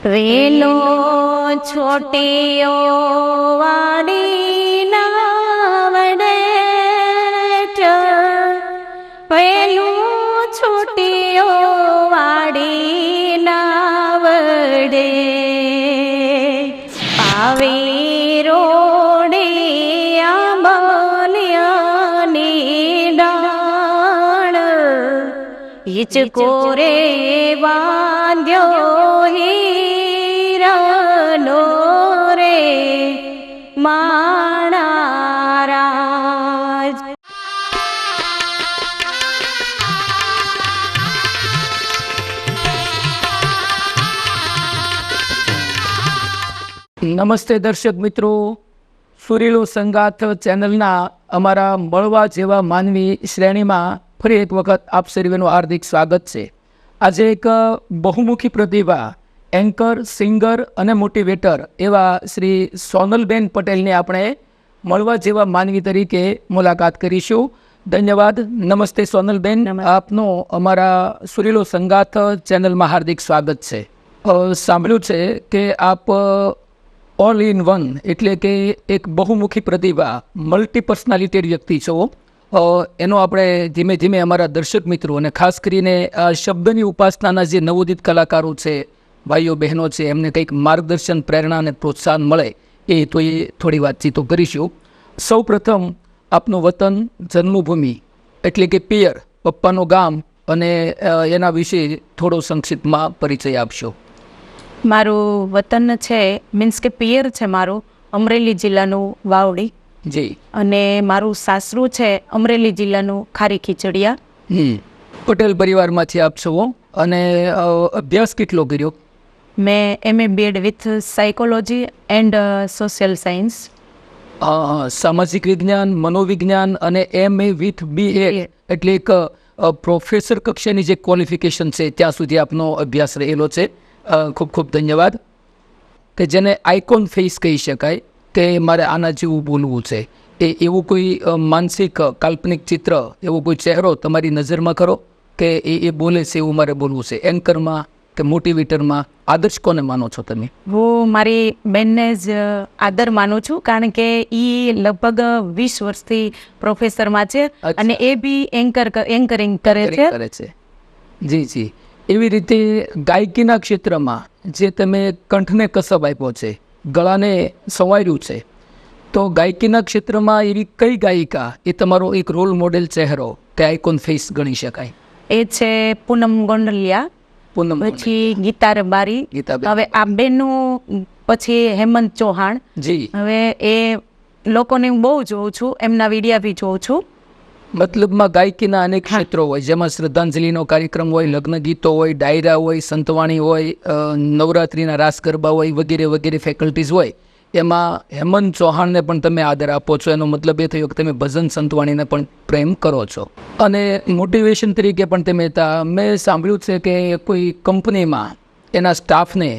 વેલો છોટીઓ વાડી નાવડે વેલું છોટીઓ વાડી નાવડે આવી રોડે આંબલિયાની ડાળ હિચકો રે બાંધ્યો હીરાનો રે માણારાજ. નમસ્તે દર્શક મિત્રો, સુરીલો સંગાથ ચેનલના અમારા મળવા જેવા માનવી શ્રેણીમાં ફરી એક વખત આપ સર્વેનું હાર્દિક સ્વાગત છે. આજે એક બહુમુખી પ્રતિભા, એન્કર, સિંગર અને મોટિવેટર એવા શ્રી સોનલબેન પટેલને આપણે મળવા જેવા માનવી તરીકે મુલાકાત કરીશું. ધન્યવાદ. નમસ્તે સોનલબેન, આપનો અમારા સુરીલો સંગાથ ચેનલમાં હાર્દિક સ્વાગત છે. સાંભળ્યું છે કે આપ ઓલ ઇન વન એટલે કે એક બહુમુખી પ્રતિભા, મલ્ટી પર્સનાલિટેડ વ્યક્તિ છો. એનો આપણે ધીમે ધીમે અમારા દર્શક મિત્રો અને ખાસ કરીને શબ્દની ઉપાસનાના જે નવોદિત કલાકારો છે, ભાઈઓ બહેનો છે, એમને કંઈક માર્ગદર્શન, પ્રેરણા અને પ્રોત્સાહન મળે એ થોડી વાતચીતો કરીશું. સૌ પ્રથમ આપનું વતન, જન્મભૂમિ એટલે કે પિયર, પપ્પાનું ગામ અને એના વિશે થોડો સંક્ષિપ્તમાં પરિચય આપશો. મારું વતન છે, મીન્સ કે પિયર છે મારું અમરેલી જિલ્લાનું વાવડી. જી. અને મારું સાસરું છે અમરેલી જિલ્લાનું ખારી ખીચડિયા. પટેલ પરિવારમાંથી આપ છો અને અભ્યાસ કેટલો કર્યો? મેં MA BEd with psychology and social science. સામાજિક વિજ્ઞાન, મનોવિજ્ઞાન અને MA વિથ BA એટલે એક પ્રોફેસર કક્ષાની જે ક્વોલિફિકેશન છે ત્યાં સુધી આપનો અભ્યાસ રહેલો છે. ખૂબ ખૂબ ધન્યવાદ. કે જેને આઇકોન ફેસ કહી શકાય કે મારે આના જેવું બોલવું છે, એવું કોઈ માનસિક કાલ્પનિક ચિત્ર, એવો કોઈ ચહેરો તમારી નજરમાં કરો કે એ બોલે છે એવું મારે બોલવું છે? એન્કરમાં કે મોટિવેટરમાં આદર્શ કોને માનો છો તમે? હું મારી બેનને જ આદર માનું છું, કારણ કે એ લગભગ 20 વર્ષથી પ્રોફેસરમાં છે અને એ બી એન્કરિંગ કરે છે. જી જી. એવી રીતે ગાયકીના ક્ષેત્રમાં જે તમે કંઠને કસબ આપ્યો છે, ગળાને સંવાર્યું છે, તો ગાયકીના ક્ષેત્રમાં એવી કઈ ગાયિકા એ તમારો એક રોલ મોડેલ ચહેરો કે આઇકોન ફેસ ગણી શકાય? એ છે પૂનમ ગોંડલિયા, પછી ગીતા રબારી. હવે આ બેનું પછી હેમંત ચૌહાણ. જી. હવે એ લોકોને હું બહુ જોઉં છું, એમના વિડીયા બી જોઉં છું. મતલબમાં ગાયકીના અનેક ક્ષેત્રો હોય, જેમાં શ્રદ્ધાંજલિનો કાર્યક્રમ હોય, લગ્ન ગીતો હોય, ડાયરા હોય, સંતવાણી હોય, નવરાત્રિના રાસ ગરબા હોય, વગેરે વગેરે ફેકલ્ટીઝ હોય. એમાં હેમંત ચૌહાણને પણ તમે આદર આપો છો. એનો મતલબ એ થયો કે તમે ભજન સંતવાણીને પણ પ્રેમ કરો છો અને મોટિવેશન તરીકે પણ તમે મેં સાંભળ્યું છે કે કોઈ કંપનીમાં એના સ્ટાફને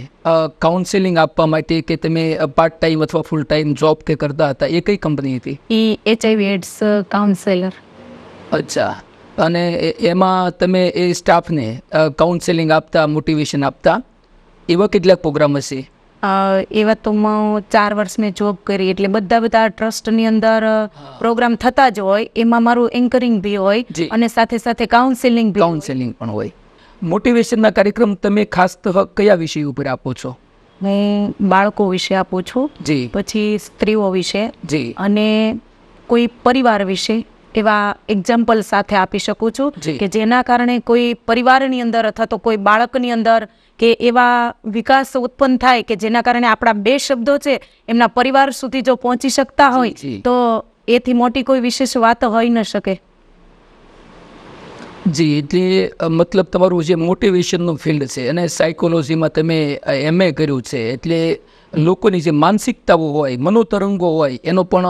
કાઉન્સેલિંગ આપવા માટે કે તમે પાર્ટ ટાઈમ અથવા ફૂલ ટાઈમ જોબ કે કરતા હતા, એ કઈ કંપની હતી? એ HIV AIDS કાઉન્સેલર. અચ્છા. અને એમાં તમે એ સ્ટાફને કાઉન્સેલિંગ આપતા, મોટિવેશન આપતા, એવા કેટલાક પ્રોગ્રામ હશે? એવા તો 4 વર્ષ મેં જોબ કરી, એટલે બધા ટ્રસ્ટની અંદર પ્રોગ્રામ થતા જ હોય, એમાં મારું એન્કરિંગ બી હોય અને સાથે સાથે કાઉન્સેલિંગ પણ હોય. મોટિવેશનના કાર્યક્રમ તમે ખાસ કયા વિષય ઉપર આપો છો? હું બાળકો વિશે આપું છું, જી. પછી સ્ત્રીઓ વિશે, જી, અને કોઈ પરિવાર વિશે એવા એક્ઝામ્પલ સાથે આપી શકું છું કે જેના કારણે કોઈ પરિવારની અંદર અથવા તો કોઈ બાળકની અંદર કે એવા વિકાસ ઉત્પન્ન થાય કે જેના કારણે આપણા 2 શબ્દો છે એમના પરિવાર સુધી જો પહોંચી શકતા હોય તો એથી મોટી કોઈ વિશેષ વાત હોઈ ન શકે. જી. એટલે મતલબ તમારું જે મોટિવેશનનું ફિલ્ડ છે અને સાયકોલોજીમાં તમે MA કર્યું છે, એટલે લોકોની જે માનસિકતાઓ હોય, મનોતરંગો હોય, એનો પણ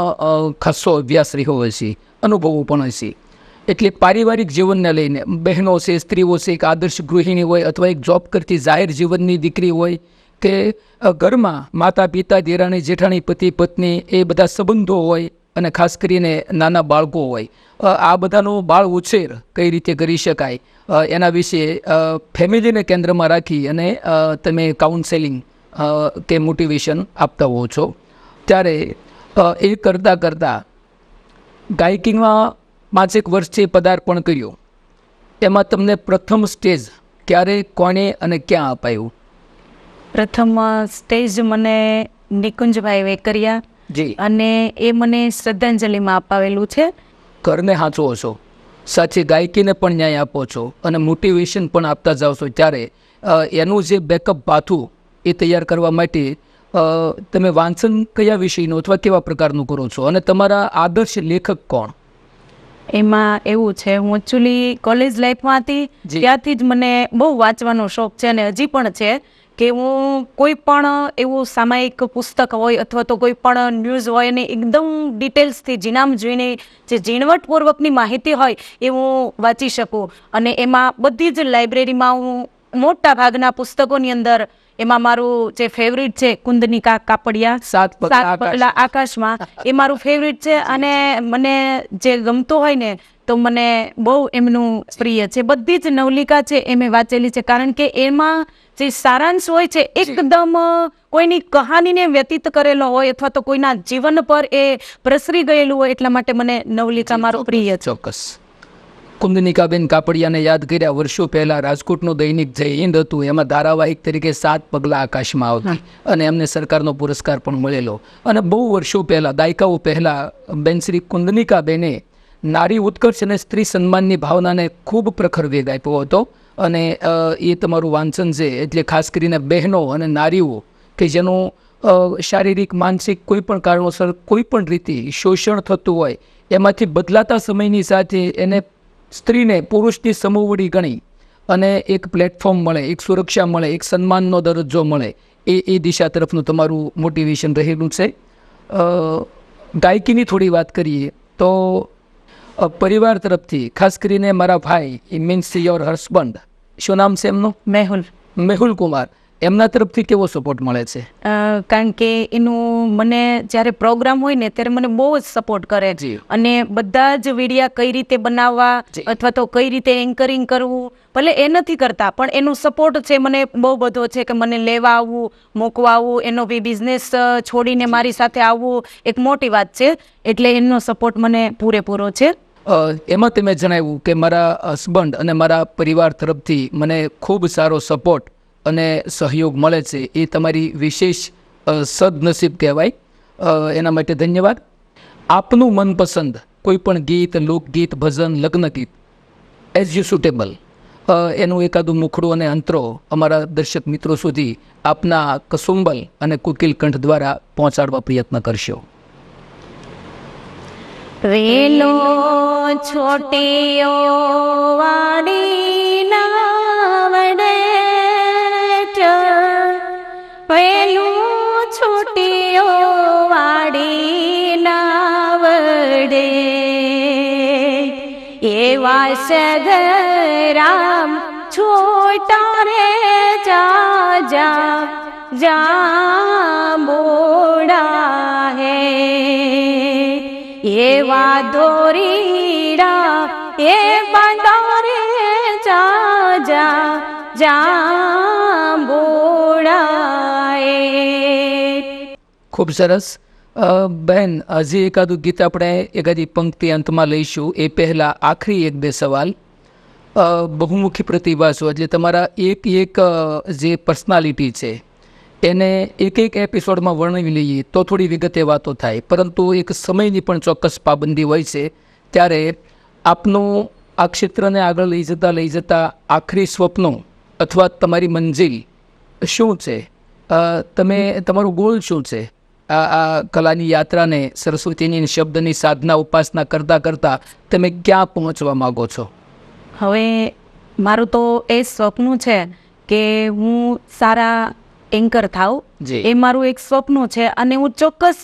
ખાસો અભ્યાસ રહ્યો હશે, અનુભવો પણ હશે. એટલે પારિવારિક જીવનને લઈને બહેનો છે, સ્ત્રીઓ છે, એક આદર્શ ગૃહિણી હોય અથવા એક જોબ કરતી જાહેર જીવનની દીકરી હોય કે ઘરમાં માતા પિતા, દેરાણી જેઠાણી, પતિ પત્ની, એ બધા સંબંધો હોય, અને ખાસ કરીને નાના બાળકો હોય, આ બધાનો બાળ ઉછેર કઈ રીતે કરી શકાય એના વિશે ફેમિલીને કેન્દ્રમાં રાખી અને તમે કાઉન્સેલિંગ કે મોટિવેશન આપતા હો છો. ત્યારે એ કરતાં કરતાં ગાયકીમાં 5 વર્ષથી પદાર્પણ કર્યું. એમાં તમને પ્રથમ સ્ટેજ ક્યારે, કોને અને ક્યાં અપાયું? પ્રથમ સ્ટેજ મને નિકુંજભાઈ વેકરિયા જી. અને એ મને શ્રદ્ધાંજલિમાં અપાવેલું છે. ઘરને હાંચવો છો, સાથે ગાયકીને પણ ન્યાય આપો છો અને મોટિવેશન પણ આપતા જાઓ છો. ત્યારે એનું જે બેકઅપ પાથું એ તૈયાર કરવા માટે તમે વાંચન કયા વિષયનું અથવા કેવા પ્રકારનું કરો છો અને તમારા આદર્શ લેખક કોણ? એમાં એવું છે, હું એકચ્યુઅલી કોલેજ લાઈફમાં હતી જી. ત્યાંથી જ મને બહુ વાંચવાનો શોખ છે અને હજી પણ છે કે હું કોઈ પણ એવું સામાયિક પુસ્તક હોય અથવા તો કોઈ પણ ન્યૂઝ હોય એને એકદમ ડિટેલ્સથી જીનામ જોઈને જે ઝીણવટપૂર્વકની માહિતી હોય એ હું વાંચી શકું. અને એમાં બધી જ લાઇબ્રેરીમાં હું મોટા ભાગના પુસ્તકોની અંદર એમાં મારું જે ફેવરિટ છે કુંદનિકા કાપડિયા, 7 પગલા આકાશમાં, એ મારું ફેવરિટ છે. અને મને જે ગમતું હોય ને તો મને બહુ એમનું પ્રિય છે. બધી જ નવલિકા છે એ મેં વાંચેલી છે, કારણ કે એમાં જે સારાંશ હોય છે એકદમ કોઈની કહાનીને વ્યતીત કરેલો હોય અથવા તો કોઈના જીવન પર એ પ્રસરી ગયેલું હોય, એટલા માટે મને નવલિકા મારું પ્રિય છે. ચોક્કસ. કુંદનિકાબેન કાપડિયાને યાદ કર્યા. વર્ષો પહેલાં રાજકોટનું દૈનિક જય હિન્દ હતું, એમાં ધારાવાહિક તરીકે 7 પગલાં આકાશમાં આવતી અને એમને સરકારનો પુરસ્કાર પણ મળેલો. અને બહુ વર્ષો પહેલાં, દાયકાઓ પહેલાં, બેન શ્રી કુંદનિકાબેને નારી ઉત્કર્ષ અને સ્ત્રી સન્માનની ભાવનાને ખૂબ પ્રખર વેગ આપ્યો હતો. અને એ તમારું વાંચન છે એટલે ખાસ કરીને બહેનો અને નારીઓ કે જેનું શારીરિક, માનસિક કોઈ પણ કારણોસર કોઈ પણ રીતે શોષણ થતું હોય, એમાંથી બદલાતા સમયની સાથે એને સ્ત્રીને પુરુષની સમોવડી ગણી અને એક પ્લેટફોર્મ મળે, એક સુરક્ષા મળે, એક સન્માનનો દરજ્જો મળે, એ દિશા તરફનું તમારું મોટિવેશન રહેલું છે. ગાયકીની થોડી વાત કરીએ તો પરિવાર તરફથી ખાસ કરીને મારા ભાઈ, એ મીન્સ યોર હસબન્ડ, શું નામ છે એમનું? મેહુલ કુમાર. એમના તરફથી કેવો સપોર્ટ મળે છે? કારણ કે એનું મને જ્યારે પ્રોગ્રામ હોય ને ત્યારે મને બહુ જ સપોર્ટ કરે જી. અને બધા જ વિડીયા કઈ રીતે બનાવવા જી. અથવા તો કઈ રીતે એન્કરિંગ કરવું, ભલે એ નથી કરતા પણ એનું સપોર્ટ છે મને બહુ બધો છે. કે મને લેવા આવવું, મૂકવા આવવું, એનો બી બિઝનેસ છોડીને મારી સાથે આવવું એક મોટી વાત છે. એટલે એનો સપોર્ટ મને પૂરેપૂરો છે. એમાં તમે જણાવ્યું કે મારા હસબન્ડ અને મારા પરિવાર તરફથી મને ખૂબ સારો સપોર્ટ અને સહયોગ મળે છે. એ તમારી વિશેષ સદનસીબ કહેવાય. એના માટે ધન્યવાદ. આપનું મનપસંદ કોઈ પણ ગીત, લોકગીત, ભજન, લગ્ન ગીત એઝ યુ સુટેબલ, એનું એકાદું મુખડું અને અંતરો અમારા દર્શક મિત્રો સુધી આપના કસુંબલ અને કુકિલ કંઠ દ્વારા પહોંચાડવા પ્રયત્ન કરશો. વેલો છોટીયો વાડી નાવડે, વેલું છોટીયો વાડી નાવડે, એવા સગરામ છોટા રે જા જા જા બોડા હે, એવા દોરીડા એ બંદરે જા જા જાંબુડાએ. ખૂબ સરસ. બહેન, હજી એકાદું ગીત આપણે એકાદી પંક્તિ અંતમાં લઈશું. એ પહેલાં આખરી 1-2 સવાલ. બહુમુખી પ્રતિભા છો એટલે તમારા એક જે પર્સનાલિટી છે એને એક એપિસોડમાં વર્ણવી લઈએ તો થોડી વિગતે વાતો થાય, પરંતુ એક સમયની પણ ચોક્કસ પાબંદી હોય છે. ત્યારે આપનું આ ક્ષેત્રને આગળ લઈ જતા આખરી સ્વપ્નો અથવા તમારી મંજિલ શું છે? તમારું ગોલ શું છે? આ કલાની યાત્રાને, સરસ્વતીની શબ્દની સાધના, ઉપાસના કરતાં તમે ક્યાં પહોંચવા માગો છો? હવે મારું તો એ સ્વપ્ન છે કે હું સારા એન્કર થાઉં. જી. એ મારું એક સ્વપ્ન છે અને હું ચોક્કસ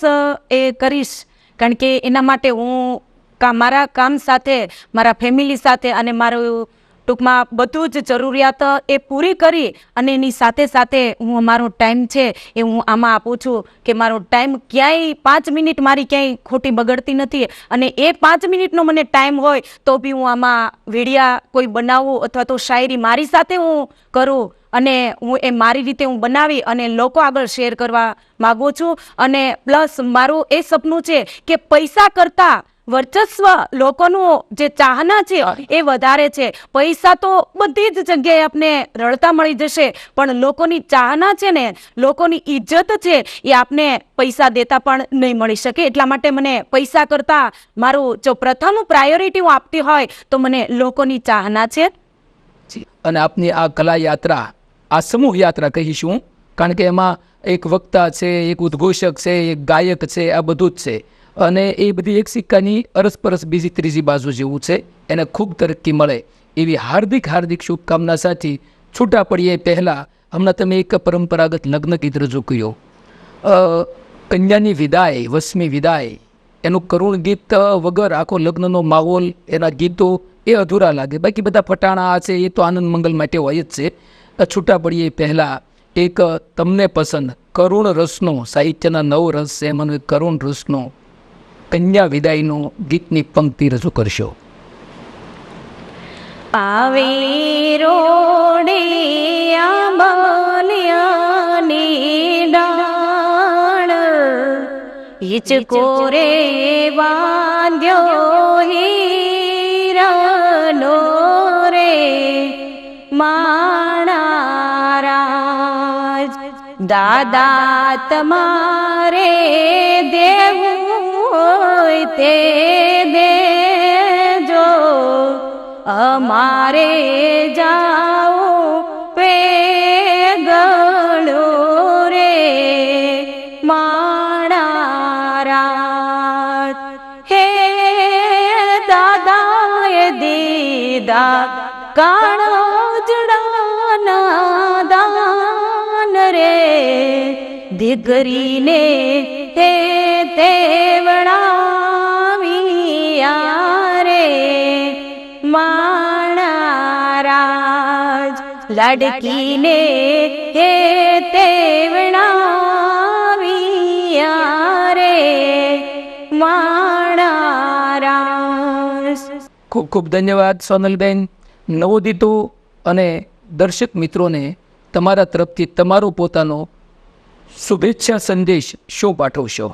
એ કરીશ. કારણ કે એના માટે હું મારા કામ સાથે, મારા ફેમિલી સાથે અને મારું ટૂંકમાં બધું જ જરૂરિયાત એ પૂરી કરી અને એની સાથે સાથે હું મારો ટાઈમ છે એ હું આમાં આપું છું કે મારો ટાઈમ ક્યાંય 5 મિનિટ મારી ક્યાંય ખોટી બગડતી નથી. અને એ 5 મિનિટનો મને ટાઈમ હોય તો બી હું આમાં વિડીયા કોઈ બનાવું અથવા તો શાયરી મારી સાથે હું કરું અને હું એ મારી રીતે હું બનાવી અને લોકો આગળ શેર કરવા માગું છું. અને પ્લસ મારું એ સપનું છે કે પૈસા કરતાં વર્ચસ્વ લોકોનું જે ચાહના છે એ વધારે છે. પૈસા તો બધી જ જગ્યાએ આપને રળતા મળી જશે, પણ લોકોની ચાહના છે ને, લોકોની ઇજ્જત છે એ આપને પૈસા દેતા પણ નહીં મળી શકે. એટલા માટે મને પૈસા કરતાં મારું જો પ્રથમ પ્રાયોરિટી હું આપતી હોય તો મને લોકોની ચાહના છે. અને આપની આ કલા યાત્રા, આ સમૂહ યાત્રા કહીશું, કારણ કે એમાં એક વક્તા છે, એક ઉદ્ઘોષક છે, એક ગાયક છે, આ બધું જ છે. અને એ બધી એક સિક્કાની અરસપરસ બીજી ત્રીજી બાજુ જેવું છે. એને ખૂબ તરક્કી મળે એવી હાર્દિક હાર્દિક શુભકામના સાથે છૂટા પડીએ પહેલાં હમણાં તમે એક પરંપરાગત લગ્ન ગીત રજૂ કર્યો, કન્યાની વિદાય, વસમી વિદાય. એનું કરુણ ગીત વગર આખો લગ્નનો માહોલ, એના ગીતો એ અધૂરા લાગે. બાકી બધા ફટાણા છે એ તો આનંદ મંગલ માટે હોય જ છે. છૂટા પડીએ પહેલાં એક તમને પસંદ કરુણ રસનો, સાહિત્યના નવ રસ છે એમાંનો એક કરુણ રસનો કન્યા વિદાયનો ગીતની પંક્તિ રજૂ કરશો. આવે રોડે આંબલિયાની ડાળ, હિચકો રે બાંધ્યો હીરાનો રે માણારાજ, દાદા તમારે દેવું હોય તે દેજો, અમારે જાવું પેગળો રે માણારાજ. હે દાદાએ દીધા કાળજડાના દાન રે, દીકરીને તે તેવડાવ્યા રે માણારાજ, લાડકીને તે તેવડાવ્યા રે માણારાજ. ખૂબ ખૂબ ધન્યવાદ સોનલબેન. નવોદિતો અને દર્શક મિત્રોને તમારા તરફથી તમારો પોતાનો શુભેચ્છા સંદેશ શું પાઠવશો?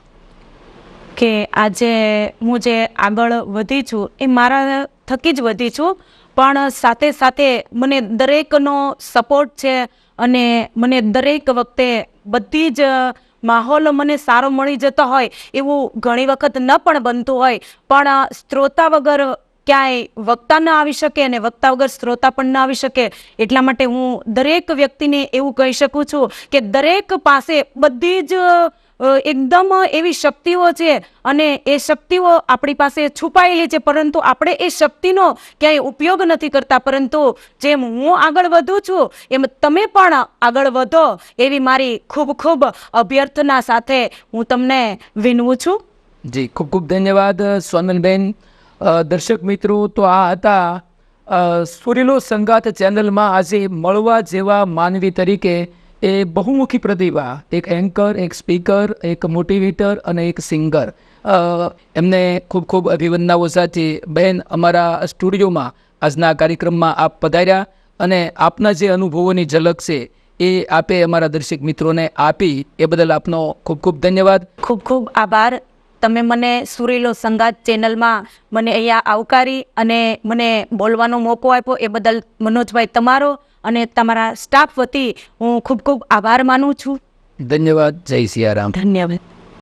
કે આજે હું જે આગળ વધી છું એ મારા થકી જ વધી છું, પણ સાથે સાથે મને દરેકનો સપોર્ટ છે અને મને દરેક વખતે બધી જ માહોલ મને સારો મળી જતો હોય એવું ઘણી વખત ન પણ બનતું હોય, પણ શ્રોતા વગર ક્યાંય વક્તા ન આવી શકે અને વક્તા વગર શ્રોતા પણ ન આવી શકે. એટલા માટે હું દરેક વ્યક્તિને એવું કહી શકું છું કે દરેક પાસે બધી જ એકદમ એવી શક્તિઓ છે અને એ શક્તિઓ આપણી પાસે છુપાયેલી છે, પરંતુ આપણે એ શક્તિનો ક્યાંય ઉપયોગ નથી કરતા. પરંતુ જેમ હું આગળ વધું છું એમ તમે પણ આગળ વધો એવી મારી ખૂબ ખૂબ અભ્યર્થના સાથે હું તમને વિનવું છું. જી, ખૂબ ખૂબ ધન્યવાદ સોનલબેન. દર્શક મિત્રો, તો આ હતા સુરીલો સંગાત ચેનલમાં આજે મળવા જેવા માનવી તરીકે એ બહુમુખી પ્રતિભા, એક એન્કર, એક સ્પીકર, એક મોટિવેટર અને એક સિંગર. એમને ખૂબ ખૂબ અભિવંદનાઓ સાથે બહેન અમારા સ્ટુડિયોમાં આજના કાર્યક્રમમાં આપ પધાર્યા અને આપના જે અનુભવોની ઝલક છે એ આપે અમારા દર્શક મિત્રોને આપી, એ બદલ આપનો ખૂબ ખૂબ ધન્યવાદ. ખૂબ ખૂબ આભાર. તમે મને સુરીલો સંગાત ચેનલમાં મને અહીંયા આવકારી અને મને બોલવાનો મોકો આપ્યો એ બદલ મનોજભાઈ તમારો અને તમારા સ્ટાફ વતી હું ખૂબ ખૂબ આભાર માનું છું. ધન્યવાદ. જય સિયારામ. ધન્યવાદ.